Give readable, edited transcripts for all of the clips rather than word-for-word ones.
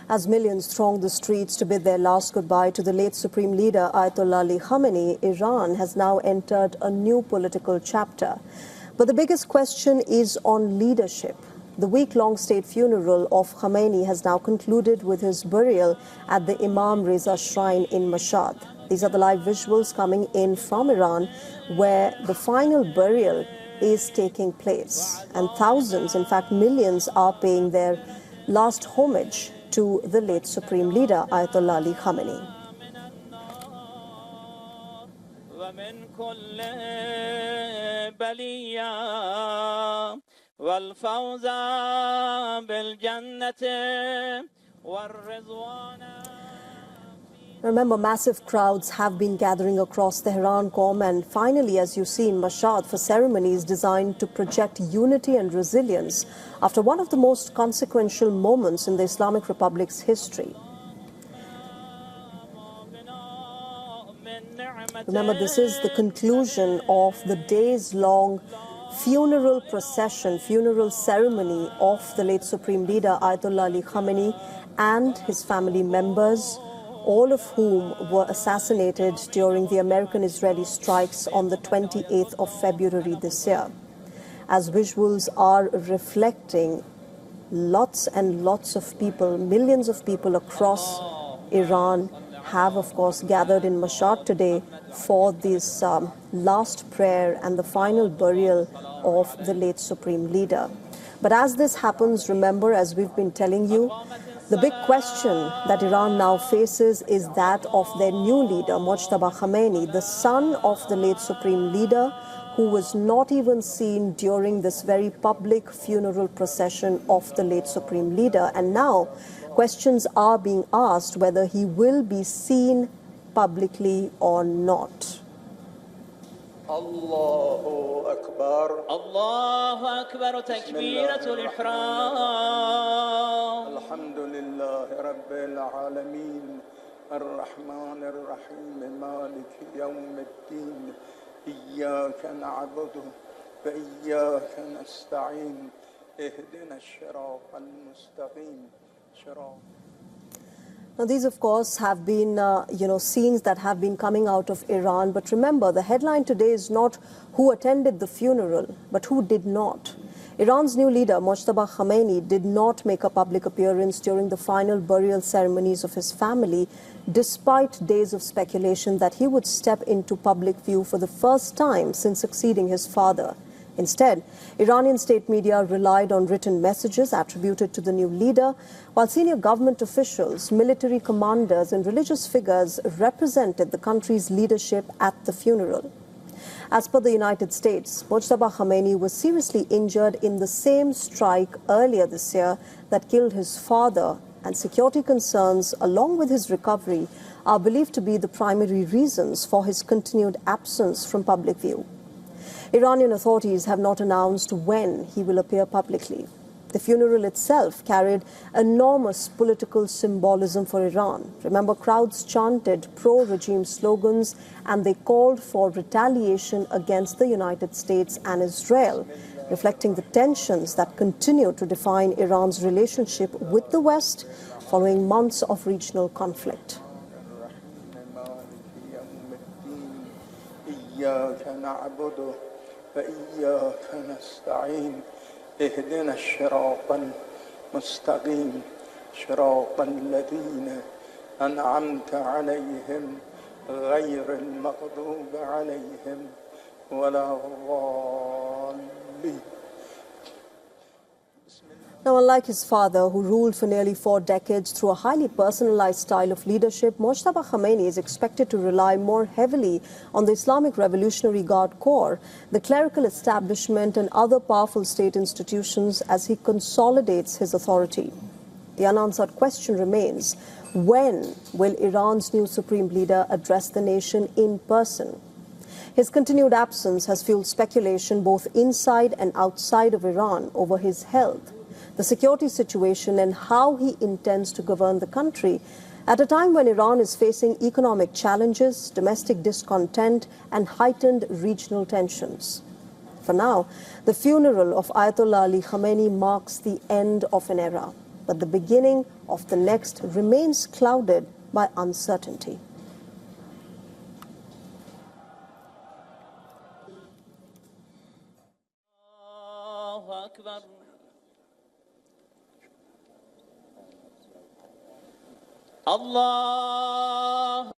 As millions throng the streets to bid their last goodbye to the late Supreme Leader Ayatollah Ali Khamenei, Iran has now entered a new political chapter. But the biggest question is on leadership. The week-long state funeral of Khamenei has now concluded with his burial at the Imam Reza Shrine in Mashhad. These are the live visuals coming in from Iran, where the final burial is taking place. And thousands, in fact millions, are paying their last homage to the late Supreme Leader Ayatollah Ali Khamenei. Remember, massive crowds have been gathering across Tehran, Qom, and finally, as you see in Mashhad, for ceremonies designed to project unity and resilience after one of the most consequential moments in the Islamic Republic's history. Remember, this is the conclusion of the days-long funeral procession, funeral ceremony of the late Supreme Leader Ayatollah Ali Khamenei and his family members, all of whom were assassinated during the American-Israeli strikes on the 28th of February this year. As visuals are reflecting, lots and lots of people, millions of people across Iran have, of course, gathered in Mashhad today for this last prayer and the final burial of the late Supreme Leader. But as this happens, remember, as we've been telling you, the big question that Iran now faces is that of their new leader, Mojtaba Khamenei, the son of the late Supreme Leader, who was not even seen during this very public funeral procession of the late Supreme Leader. And now questions are being asked whether he will be seen publicly or not. Allahu Akbar. Allahu Akbar. Takbiratul ihram. Alhamdulillah Rabbil Alameen. Ar-Rahman Ar-Rahim. Maliki Yawm Ad-Din. Iyyaka na'budu wa iyyaka nasta'in. Ihdina ash-shirata al-mustaqim. Now, these, of course, have been, scenes that have been coming out of Iran. But remember, the headline today is not who attended the funeral, but who did not. Iran's new leader, Mojtaba Khamenei, did not make a public appearance during the final burial ceremonies of his family, despite days of speculation that he would step into public view for the first time since succeeding his father. Instead, Iranian state media relied on written messages attributed to the new leader, while senior government officials, military commanders and religious figures represented the country's leadership at the funeral. As per the United States, Mojtaba Khamenei was seriously injured in the same strike earlier this year that killed his father, and security concerns, along with his recovery, are believed to be the primary reasons for his continued absence from public view. Iranian authorities have not announced when he will appear publicly. The funeral itself carried enormous political symbolism for Iran. Remember, crowds chanted pro-regime slogans and they called for retaliation against the United States and Israel, reflecting the tensions that continue to define Iran's relationship with the West following months of regional conflict. وإياك نستعين اهدنا الصراط المستقيم صراط الذين أنعمت عليهم غير المغضوب عليهم ولا الضالين. Now, unlike his father, who ruled for nearly 4 decades through a highly personalized style of leadership, Mojtaba Khamenei is expected to rely more heavily on the Islamic Revolutionary Guard Corps, the clerical establishment and other powerful state institutions as he consolidates his authority. The unanswered question remains, when will Iran's new supreme leader address the nation in person? His continued absence has fueled speculation both inside and outside of Iran over his health, the security situation and how he intends to govern the country at a time when Iran is facing economic challenges, domestic discontent and heightened regional tensions. For now, the funeral of Ayatollah Ali Khamenei marks the end of an era, but the beginning of the next remains clouded by uncertainty. Allah.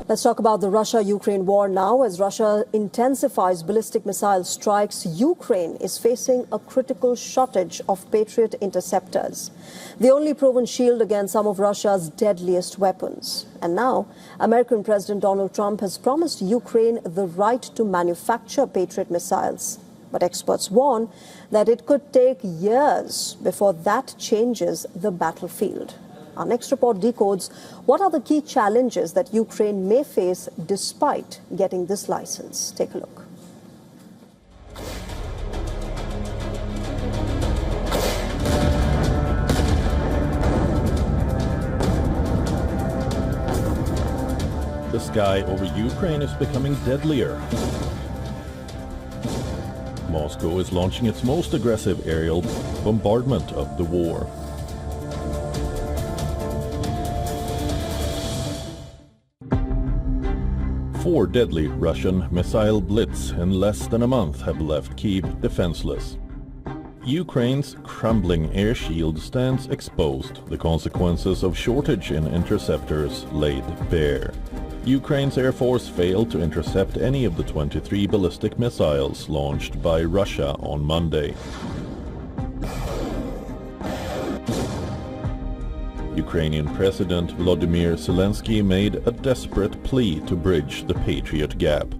Let's talk about the Russia-Ukraine war now. As Russia intensifies ballistic missile strikes, Ukraine is facing a critical shortage of Patriot interceptors, the only proven shield against some of Russia's deadliest weapons. And now, American President Donald Trump has promised Ukraine the right to manufacture Patriot missiles. But experts warn that it could take years before that changes the battlefield. Our next report decodes what are the key challenges that Ukraine may face despite getting this license. Take a look. The sky over Ukraine is becoming deadlier. Moscow is launching its most aggressive aerial bombardment of the war. Four deadly Russian missile blitz in less than a month have left Kyiv defenseless. Ukraine's crumbling air shield stands exposed, the consequences of shortage in interceptors laid bare. Ukraine's Air Force failed to intercept any of the 23 ballistic missiles launched by Russia on Monday. Ukrainian President Volodymyr Zelensky made a desperate plea to bridge the Patriot gap.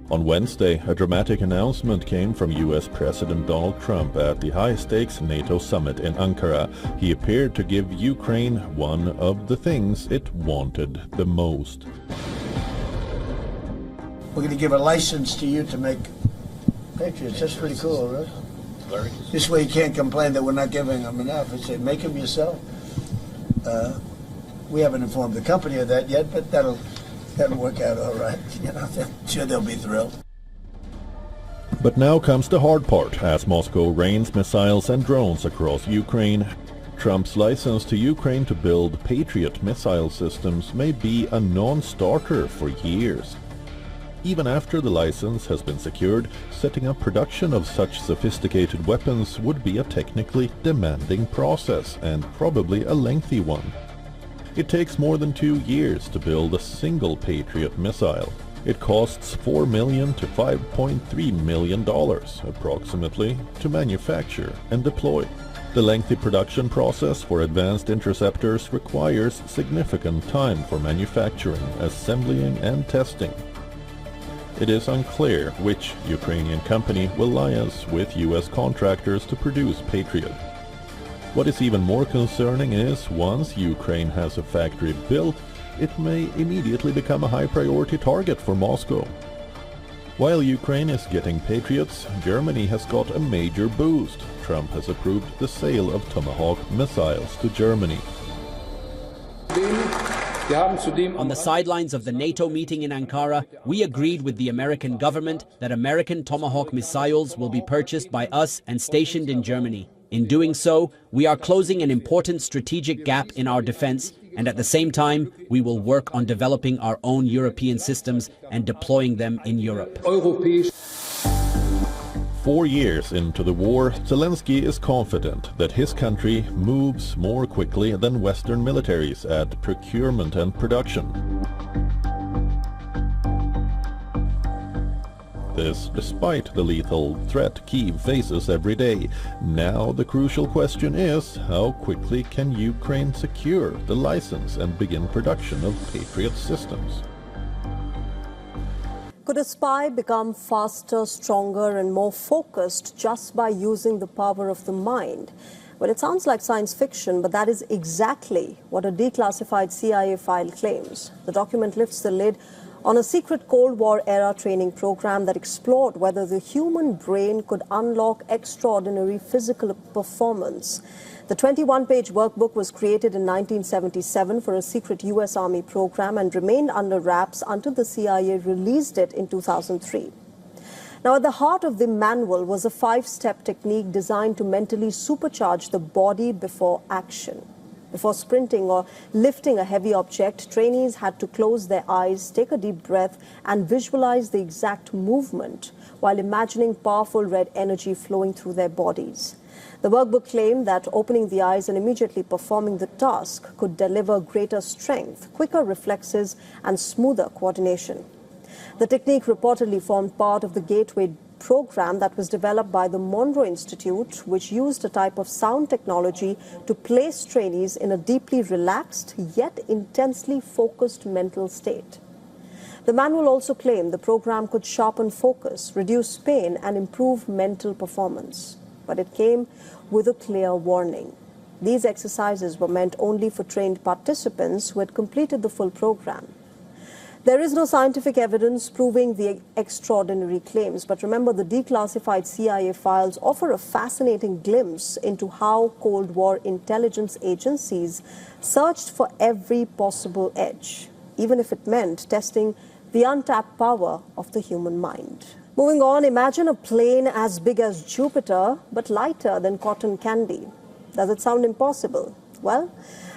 On Wednesday, a dramatic announcement came from US President Donald Trump at the high-stakes NATO summit in Ankara. He appeared to give Ukraine one of the things it wanted the most. We're going to give a license to you to make Patriots. That's pretty cool, right? This way you can't complain that we're not giving them enough. I say, make them yourself. We haven't informed the company of that yet, but that'll work out all right. You know, I'm sure they'll be thrilled. But now comes the hard part, as Moscow rains missiles and drones across Ukraine. Trump's license to Ukraine to build Patriot missile systems may be a non-starter for years. Even after the license has been secured, setting up production of such sophisticated weapons would be a technically demanding process, and probably a lengthy one. It takes more than 2 years to build a single Patriot missile. It costs $4 million to $5.3 million, approximately, to manufacture and deploy. The lengthy production process for advanced interceptors requires significant time for manufacturing, assembling and testing. It is unclear which Ukrainian company will liaise with US contractors to produce Patriot. What is even more concerning is, once Ukraine has a factory built, it may immediately become a high-priority target for Moscow. While Ukraine is getting Patriots, Germany has got a major boost. Trump has approved the sale of Tomahawk missiles to Germany. On the sidelines of the NATO meeting in Ankara, we agreed with the American government that American Tomahawk missiles will be purchased by us and stationed in Germany. In doing so, we are closing an important strategic gap in our defense, and at the same time, we will work on developing our own European systems and deploying them in Europe. 4 years into the war, Zelensky is confident that his country moves more quickly than Western militaries at procurement and production. This despite the lethal threat Kyiv faces every day. Now the crucial question is, how quickly can Ukraine secure the license and begin production of Patriot systems? Could a spy become faster, stronger and more focused just by using the power of the mind? Well, it sounds like science fiction, but that is exactly what a declassified CIA file claims. The document lifts the lid on a secret Cold War-era training program that explored whether the human brain could unlock extraordinary physical performance. The 21-page workbook was created in 1977 for a secret U.S. Army program and remained under wraps until the CIA released it in 2003. Now, at the heart of the manual was a 5-step technique designed to mentally supercharge the body before action. Before sprinting or lifting a heavy object, trainees had to close their eyes, take a deep breath, and visualize the exact movement while imagining powerful red energy flowing through their bodies. The workbook claimed that opening the eyes and immediately performing the task could deliver greater strength, quicker reflexes, and smoother coordination. The technique reportedly formed part of the Gateway program that was developed by the Monroe Institute, which used a type of sound technology to place trainees in a deeply relaxed yet intensely focused mental state. The manual also claimed the program could sharpen focus, reduce pain, and improve mental performance. But it came with a clear warning. These exercises were meant only for trained participants who had completed the full program. There is no scientific evidence proving the extraordinary claims, but remember, the declassified CIA files offer a fascinating glimpse into how Cold War intelligence agencies searched for every possible edge, even if it meant testing the untapped power of the human mind. Moving on, imagine a plane as big as Jupiter, but lighter than cotton candy. Does it sound impossible? Well,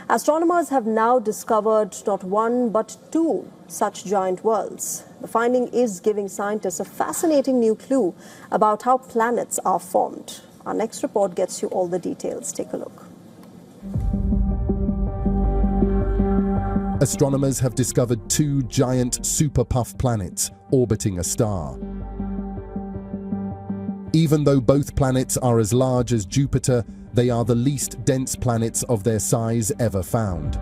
astronomers have now discovered not one but 2 such giant worlds. The finding is giving scientists a fascinating new clue about how planets are formed. Our next report gets you all the details. Take a look. Astronomers have discovered 2 giant super-puff planets orbiting a star. Even though both planets are as large as Jupiter, they are the least dense planets of their size ever found.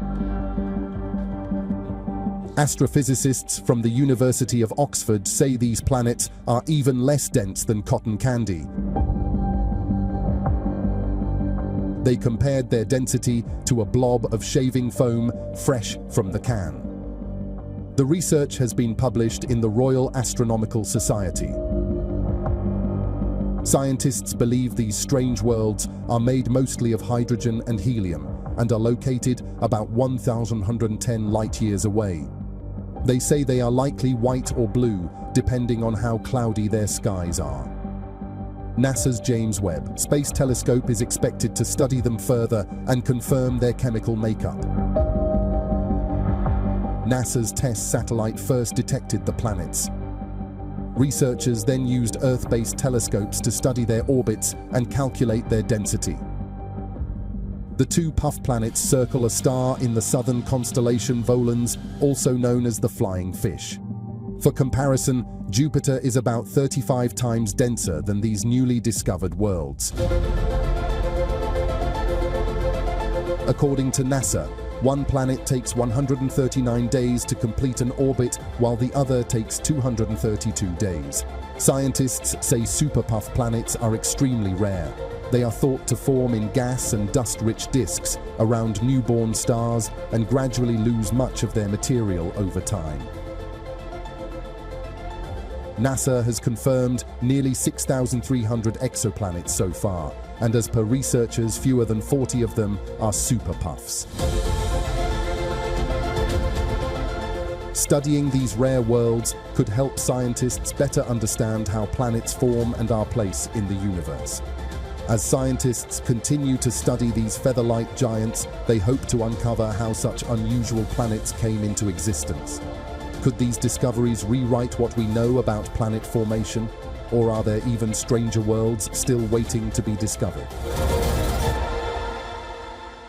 Astrophysicists from the University of Oxford say these planets are even less dense than cotton candy. They compared their density to a blob of shaving foam fresh from the can. The research has been published in the Royal Astronomical Society. Scientists believe these strange worlds are made mostly of hydrogen and helium and are located about 1,110 light-years away. They say they are likely white or blue, depending on how cloudy their skies are. NASA's James Webb Space Telescope is expected to study them further and confirm their chemical makeup. NASA's TESS satellite first detected the planets. Researchers then used Earth-based telescopes to study their orbits and calculate their density. The 2 puff planets circle a star in the southern constellation Volans, also known as the Flying Fish. For comparison, Jupiter is about 35 times denser than these newly discovered worlds. According to NASA, one planet takes 139 days to complete an orbit, while the other takes 232 days. Scientists say superpuff planets are extremely rare. They are thought to form in gas and dust-rich disks around newborn stars and gradually lose much of their material over time. NASA has confirmed nearly 6,300 exoplanets so far, and as per researchers, fewer than 40 of them are superpuffs. Studying these rare worlds could help scientists better understand how planets form and our place in the universe. As scientists continue to study these feather-light giants, they hope to uncover how such unusual planets came into existence. Could these discoveries rewrite what we know about planet formation? Or are there even stranger worlds still waiting to be discovered?